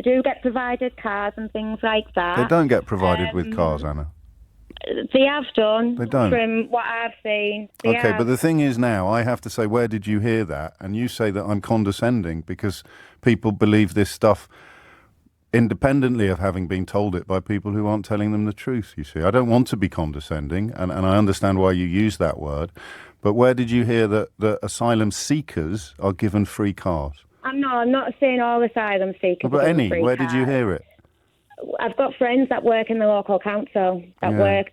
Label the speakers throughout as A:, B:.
A: They do get provided cars and things like that.
B: They don't get provided with cars, Anna.
A: They have done.
B: They don't.
A: From what I've seen.
B: Okay, but the thing is now, I have to say, where did you hear that? And you say that I'm condescending because people believe this stuff independently of having been told it by people who aren't telling them the truth, you see. I don't want to be condescending, and I understand why you use that word, but where did you hear that the asylum seekers are given free cars?
A: I'm not saying all asylum seekers.
B: But where
A: cars.
B: did you hear it?
A: I've got friends that work in the local council that work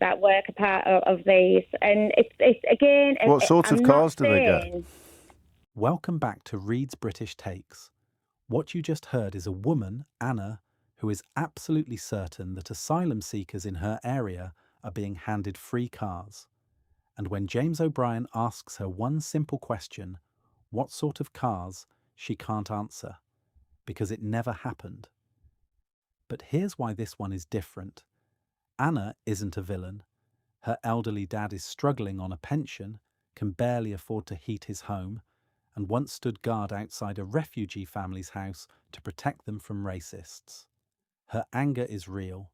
A: a part of these, and it's again.
B: What sorts of cars do they get?
C: Welcome back to Reed's British Takes. What you just heard is a woman, Anna, who is absolutely certain that asylum seekers in her area are being handed free cars. And when James O'Brien asks her one simple question, what sort of cars, she can't answer, because it never happened. But here's why this one is different. Anna isn't a villain. Her elderly dad is struggling on a pension, can barely afford to heat his home, and once stood guard outside a refugee family's house to protect them from racists. Her anger is real.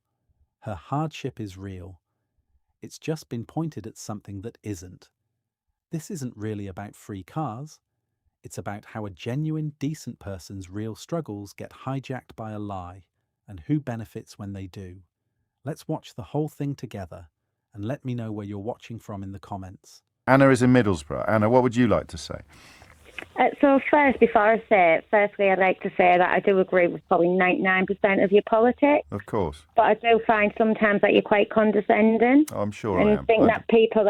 C: Her hardship is real. It's just been pointed at something that isn't. This isn't really about free cars. It's about how a genuine, decent person's real struggles get hijacked by a lie, and who benefits when they do. Let's watch the whole thing together, and let me know where you're watching from in the comments.
B: Anna is in Middlesbrough. Anna, what would you like to say?
A: So first, before I say it, firstly, I'd like to say that I do agree with probably 99% of your politics.
B: Of course.
A: But I do find sometimes that you're quite condescending.
B: I'm sure
A: and
B: I am.
A: Think that people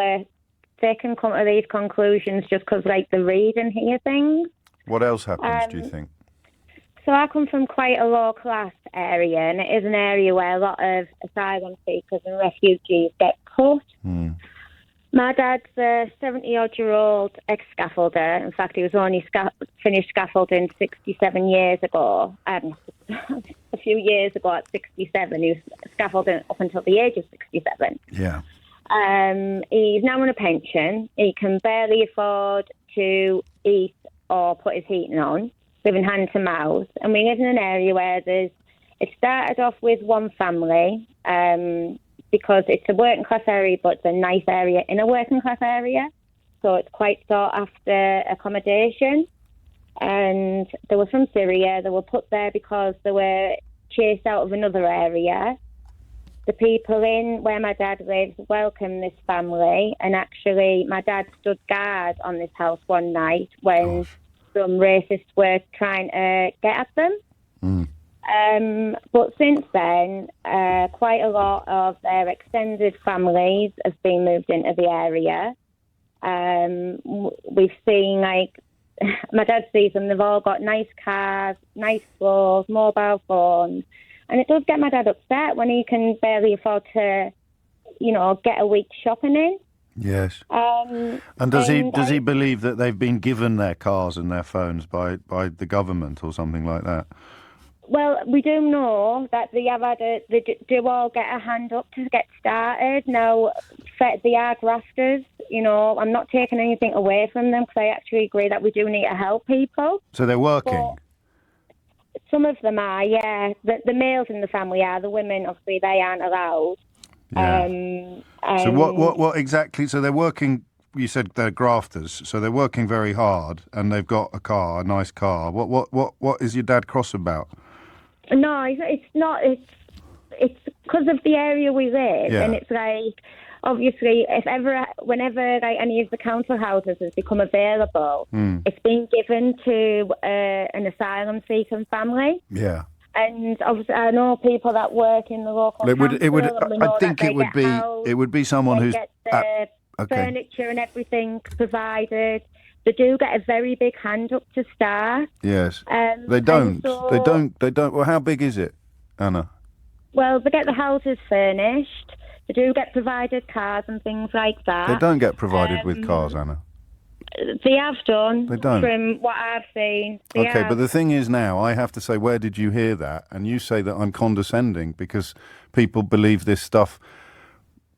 A: they can come to these conclusions just because, like, they read and hear things.
B: What else happens, do you think?
A: So I come from quite a low-class area, and it is an area where a lot of asylum seekers and refugees get put. My dad's a 70-odd-year-old ex-scaffolder. In fact, he was only finished scaffolding 67 years ago. A few years ago at 67. He was scaffolding up until the age of 67.
B: Yeah.
A: He's now on a pension. He can barely afford to eat or put his heating on, living hand to mouth. And we live in an area where it started off with one family, because it's a working class area, but it's a nice area in a working class area. So it's quite sought after accommodation. And they were from Syria. They were put there because they were chased out of another area. The people in where my dad lives welcomed this family. And actually, my dad stood guard on this house one night when some racists were trying to get at them. But since then, quite a lot of their extended families have been moved into the area. We've seen, like, my dad sees them, they've all got nice cars, nice clothes, mobile phones. And it does get my dad upset when he can barely afford to, get a week's shopping in.
B: Yes. And does he believe that they've been given their cars and their phones by the government or something like that?
A: Well, we do know that they do all get a hand up to get started. Now, they are grafters, I'm not taking anything away from them because I actually agree that we do need to help people. So
B: they're working?
A: But some of them are, yeah. The males in the family are. The women, obviously, they aren't allowed.
B: Yeah. So what exactly, so they're working, you said they're grafters, so they're working very hard and they've got a nice car. What is your dad cross about?
A: No, it's not. It's because of the area we live, and it's like, obviously, whenever like any of the council houses has become available, it's been given to an asylum seeking family. Yeah. And obviously, I know people that work in the local council.
B: It would be someone who's
A: get the furniture and everything provided. They do get a very big hand up to start.
B: Yes. They don't. Well, how big is it, Anna?
A: Well, they get the houses furnished. They do get provided cars and things like that.
B: They don't get provided with cars, Anna.
A: They have done.
B: They don't.
A: From what I've seen.
B: But the thing is now, I have to say, where did you hear that? And you say that I'm condescending because people believe this stuff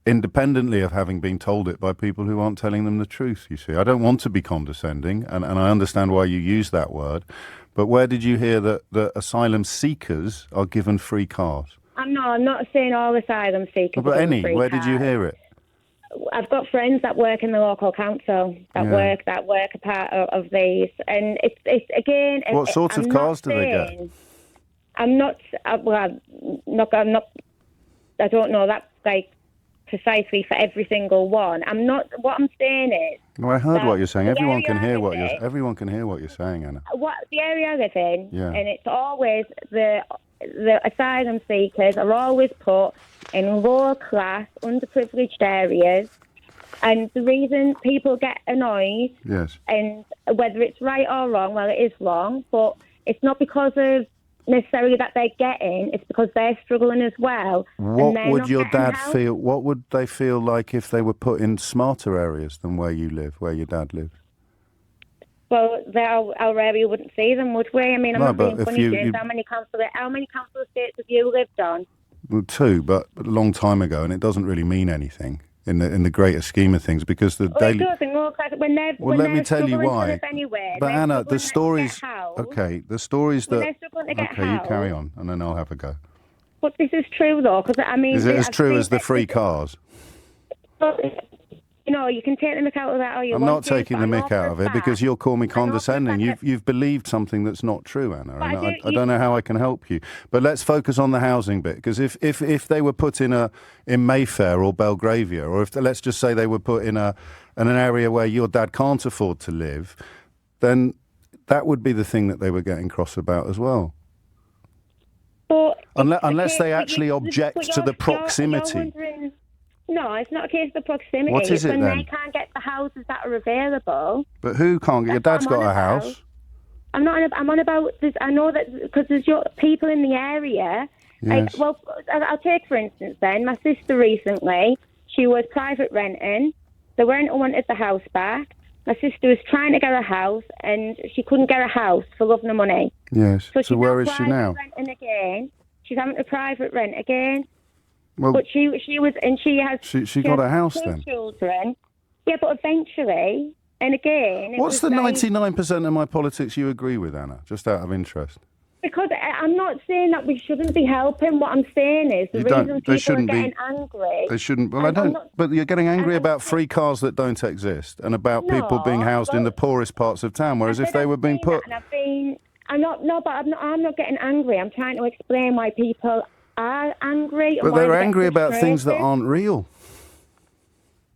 B: independently of having been told it by people who aren't telling them the truth, you see. I don't want to be condescending, and I understand why you use that word, But where did you hear that the asylum seekers are given free cars?
A: I'm not saying all asylum seekers.
B: But
A: are given
B: any,
A: free
B: where did you
A: cars.
B: hear it?
A: I've got friends that work in the local council that work a part of these, and it's again.
B: What sorts of cars do they get?
A: I'm not. Well, I'm not. I don't know that like precisely for every single one. I'm not. What I'm saying is.
B: Well, I heard what you're saying. Everyone can hear
A: everyone
B: can hear what you're saying, Anna.
A: What the area I live in,
B: Yeah.
A: and it's always the asylum seekers are always put in lower class, underprivileged areas, and the reason people get annoyed,
B: Yes,
A: and whether it's right or wrong, well, it is wrong, but it's not because of necessarily that they're getting, it's because they're struggling as well.
B: What would
A: not
B: your
A: getting
B: dad
A: help.
B: feel? What would they feel like if they were put in smarter areas than where you live, where your dad lives?
A: Well, our area wouldn't see them, would we? I mean, I'm
B: No,
A: not
B: but
A: being
B: if
A: funny,
B: you-
A: James.
B: you-
A: How many council estates have you lived on?
B: Well, two, but a long time ago, and it doesn't really mean anything in the greater scheme of things because the
A: Well,
B: daily.
A: it does, and look, like, when they're
B: Well, let me
A: they're
B: tell you
A: struggling to
B: why.
A: live anyway,
B: But
A: they're
B: Anna,
A: struggling
B: the
A: to
B: stories.
A: get house.
B: Okay, the stories
A: When
B: that.
A: they're struggling to get
B: Okay, you
A: house.
B: carry on, and then I'll have a go.
A: But this is true, though, because I mean,
B: Is it as
A: I've
B: true
A: seen
B: as the
A: that
B: free
A: this is-
B: cars?
A: But, you know, you can take the mick out of that all you
B: I'm
A: want
B: not
A: to,
B: taking
A: but
B: the
A: I know
B: mick
A: for
B: out
A: a
B: of it
A: fact-
B: because you'll call me
A: I know for a
B: condescending.
A: fact
B: You've believed something that's not true, Anna,
A: But
B: and
A: I
B: I don't know how I can help you. But let's focus on the housing bit because if they were put in Mayfair or Belgravia, or if let's just say they were put in an area where your dad can't afford to live, then that would be the thing that they were getting cross about as well.
A: But
B: Unless
A: it's
B: they
A: but
B: actually object
A: but
B: to the
A: you're
B: proximity.
A: wondering, no, it's not a case of the proximity.
B: What is
A: It's
B: it
A: when
B: then?
A: they can't get the houses that are available.
B: But who can't get? Your
A: That's
B: dad's
A: what I'm
B: got a
A: on about.
B: house.
A: I'm on about this. I know that because there's people in the area.
B: Yes.
A: Well, I'll take for instance. Then my sister recently, she was private renting. The renter wanted the house back. My sister was trying to get a house, and she couldn't get a house for love nor money.
B: Yes.
A: So
B: So
A: she's
B: where is she now?
A: renting again. She's having to private rent again.
B: Well,
A: But she was, and she has.
B: she got
A: has
B: a house
A: two
B: then.
A: children. Yeah, but eventually, and again. it
B: What's
A: was
B: the
A: like-
B: 99% of my politics you agree with, Anna? Just out of interest.
A: Because I'm not saying that we shouldn't be helping. What I'm saying is the
B: You don't-
A: reason
B: they
A: people are
B: shouldn't be-
A: getting angry.
B: They shouldn't. Well, I
A: I'm
B: don't.
A: not-
B: But you're getting angry
A: I'm
B: about
A: not-
B: free cars that don't exist and about people
A: No,
B: being housed in
A: well-
B: the poorest parts of town. Whereas
A: I
B: if
A: said
B: they
A: I've
B: were being
A: seen
B: put.
A: that, and I've been. I'm not. No, but I'm not getting angry. I'm trying to explain why people are angry.
B: But
A: and why
B: they're
A: they get
B: angry about things that
A: frustrated.
B: aren't real.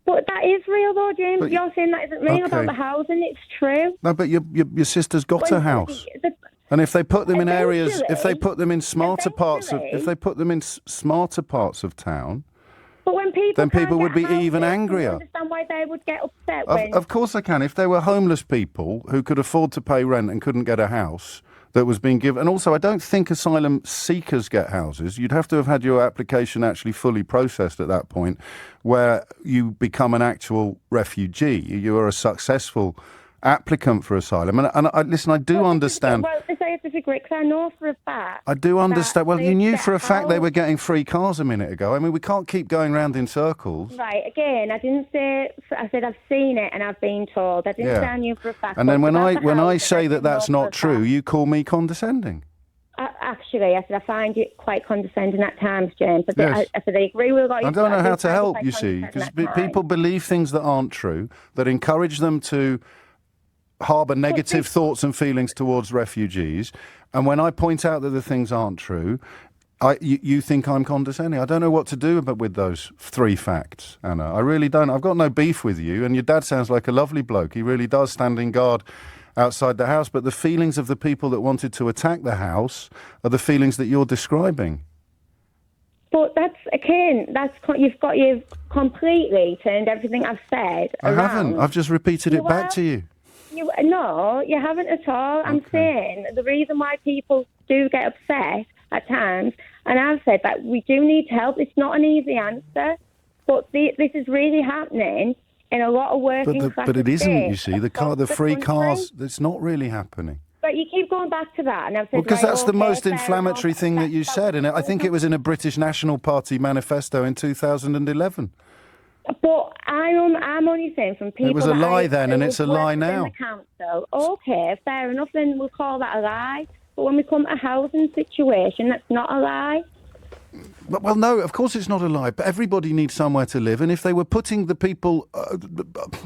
A: But that is real, though, James.
B: But-
A: You're saying that isn't real
B: Okay.
A: about the housing. It's true.
B: No, but your sister's got a
A: When-
B: house.
A: the-
B: And if they put them in areas, if they
A: Eventually-
B: put them in smarter parts of, if
A: eventually-
B: they put them in smarter parts of town,
A: But when people
B: Then
A: can't
B: people would
A: get
B: be even
A: houses,
B: angrier.
A: I understand why they would get upset when.
B: of course I can. If they were homeless people who could afford to pay rent and couldn't get a house that was being given, and also I don't think asylum seekers get houses. You'd have to have had your application actually fully processed at that point, where you become an actual refugee. You are a successful applicant for asylum. And I listen, I do understand.
A: Well, this I disagree because I know for a fact.
B: I do understand. Well, you
A: they
B: knew
A: get
B: for a fact they
A: out-
B: were getting free cars a minute ago. I mean, we can't keep going round in circles.
A: Right, again, I didn't say. I said I've seen it and I've been told. I didn't
B: Yeah.
A: say I knew for a fact.
B: And then
A: but
B: when
A: about the
B: I
A: house,
B: say that
A: didn't
B: that's
A: know for
B: not
A: a
B: true,
A: fact.
B: you call me condescending.
A: Actually, I said I find you quite condescending at times, James. I said,
B: Yes.
A: I said I agree with what you
B: I don't know
A: do
B: how to
A: find
B: help,
A: quite
B: you see,
A: condescending
B: because
A: at times.
B: people believe things that aren't true, that encourage them to harbour negative thoughts and feelings towards refugees. And when I point out that the things aren't true, you think I'm condescending. I don't know what to do with those three facts, Anna. I really don't. I've got no beef with you, and your dad sounds like a lovely bloke. He really does, standing guard outside the house. But the feelings of the people that wanted to attack the house are the feelings that you're describing.
A: But that's again, you've completely turned everything I've said
B: I
A: around.
B: haven't. I've just repeated it back to you.
A: No, you haven't at all. I'm saying the reason why people do get upset at times, and I've said that we do need help. It's not an easy answer, but this is really happening in a lot of working class
B: But it isn't, you
A: states
B: see. The
A: across
B: free
A: country.
B: cars, it's not really happening.
A: But you keep going back to that, and I've said
B: Because
A: right,
B: that's the
A: okay,
B: most
A: fair
B: inflammatory
A: enough,
B: thing that you
A: that's-
B: said. And I think it was in a British National Party manifesto in 2011.
A: But I'm only saying from people
B: It was a lie then, and
A: who
B: it's a
A: have
B: lie
A: worked in
B: now.
A: the council, okay, fair enough, then we'll call that a lie. But when we come to a housing situation, that's not a lie.
B: Well, no, of course it's not a lie, but everybody needs somewhere to live. And if they were putting the people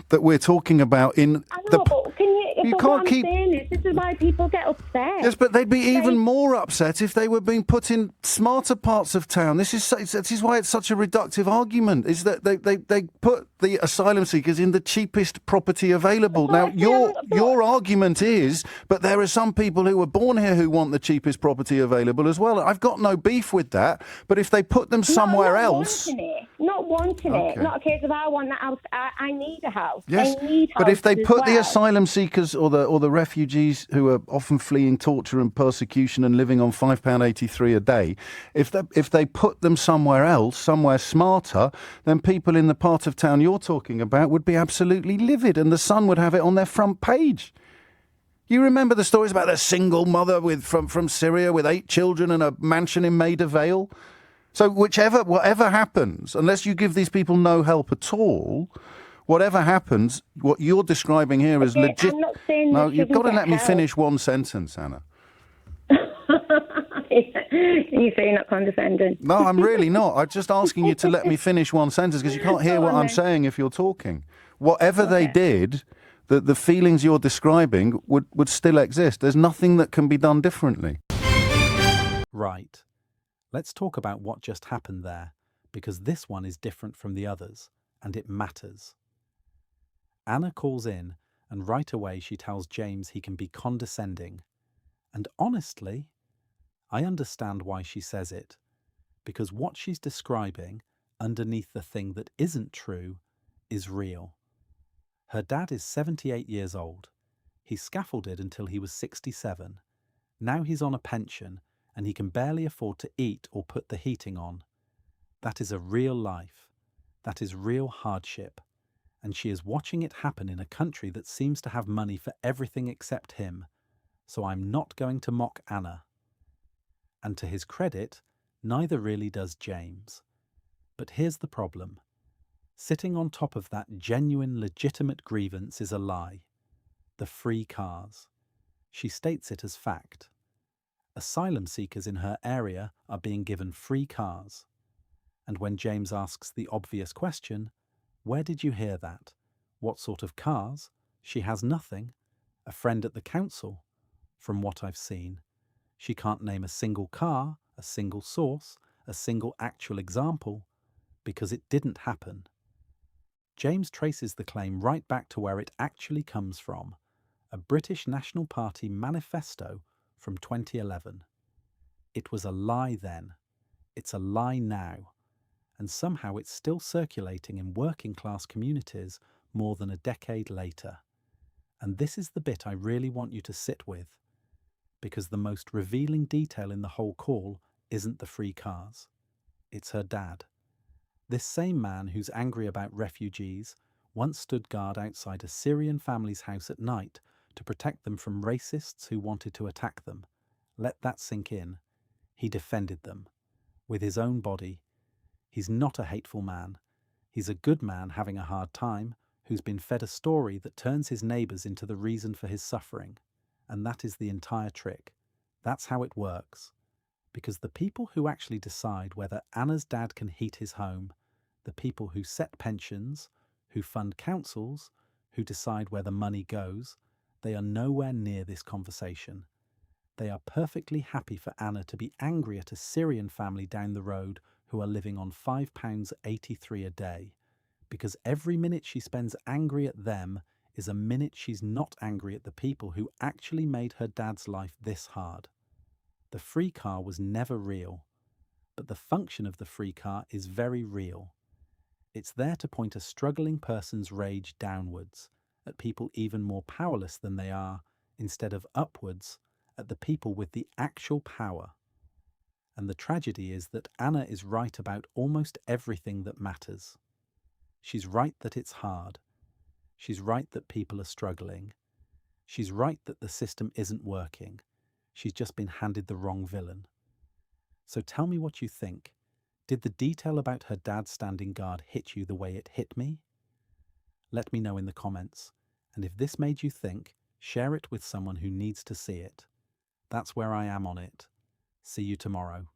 B: that we're talking about in
A: I know, but can you?
B: You
A: but
B: can't
A: what I'm
B: keep-
A: saying is, this is why people get upset.
B: Yes, but they'd be even more upset if they were being put in smarter parts of town. This is why it's such a reductive argument, is that they put the asylum seekers in the cheapest property available. Now, your argument is, but there are some people who were born here who want the cheapest property available as well. I've got no beef with that, but if they put them somewhere else...
A: Not wanting it. Not a case of I want that house. I need a house.
B: Yes,
A: I need
B: but if they
A: houses
B: put
A: as
B: the
A: well.
B: asylum seekers or the refugees who are often fleeing torture and persecution and living on £5.83 a day, if they put them somewhere else, somewhere smarter, then people in the part of town you're talking about would be absolutely livid, and the Sun would have it on their front page. You remember the stories about the single mother from Syria with 8 children and a mansion in Maida Vale? So whatever happens, unless you give these people no help at all, whatever happens, what you're describing here is legit.
A: I'm not saying
B: No,
A: they
B: you've got to
A: shouldn't
B: let
A: get
B: me
A: help.
B: finish one sentence, Anna.
A: You say you're not condescending.
B: No, I'm really not. I'm just asking you to let me finish one sentence because you can't hear what I'm saying if you're talking. Whatever they did, the feelings you're describing would still exist. There's nothing that can be done differently.
C: Right. Let's talk about what just happened there, because this one is different from the others, and it matters. Anna calls in, and right away she tells James he can be condescending. And honestly, I understand why she says it, because what she's describing, underneath the thing that isn't true, is real. Her dad is 78 years old. He scaffolded until he was 67. Now he's on a pension, and he can barely afford to eat or put the heating on. That is a real life. That is real hardship. And she is watching it happen in a country that seems to have money for everything except him. So I'm not going to mock Anna. And to his credit, neither really does James. But here's the problem. Sitting on top of that genuine, legitimate grievance is a lie. The free cars. She states it as fact. Asylum seekers in her area are being given free cars. And when James asks the obvious question, where did you hear that? What sort of cars? She has nothing. A friend at the council. From what I've seen, she can't name a single car, a single source, a single actual example, because it didn't happen. James traces the claim right back to where it actually comes from, a British National Party manifesto from 2011. It was a lie then. It's a lie now. And somehow it's still circulating in working-class communities more than a decade later. And this is the bit I really want you to sit with, because the most revealing detail in the whole call isn't the free cars. It's her dad. This same man who's angry about refugees once stood guard outside a Syrian family's house at night to protect them from racists who wanted to attack them. Let that sink in. He defended them. With his own body. He's not a hateful man. He's a good man having a hard time, who's been fed a story that turns his neighbours into the reason for his suffering. And that is the entire trick. That's how it works. Because the people who actually decide whether Anna's dad can heat his home, the people who set pensions, who fund councils, who decide where the money goes, they are nowhere near this conversation. They are perfectly happy for Anna to be angry at a Syrian family down the road who are living on £5.83 a day, because every minute she spends angry at them is a minute she's not angry at the people who actually made her dad's life this hard. The free car was never real, but the function of the free car is very real. It's there to point a struggling person's rage downwards, at people even more powerless than they are, instead of upwards, at the people with the actual power. And the tragedy is that Anna is right about almost everything that matters. She's right that it's hard. She's right that people are struggling. She's right that the system isn't working. She's just been handed the wrong villain. So tell me what you think. Did the detail about her dad standing guard hit you the way it hit me? Let me know in the comments. And if this made you think, share it with someone who needs to see it. That's where I am on it. See you tomorrow.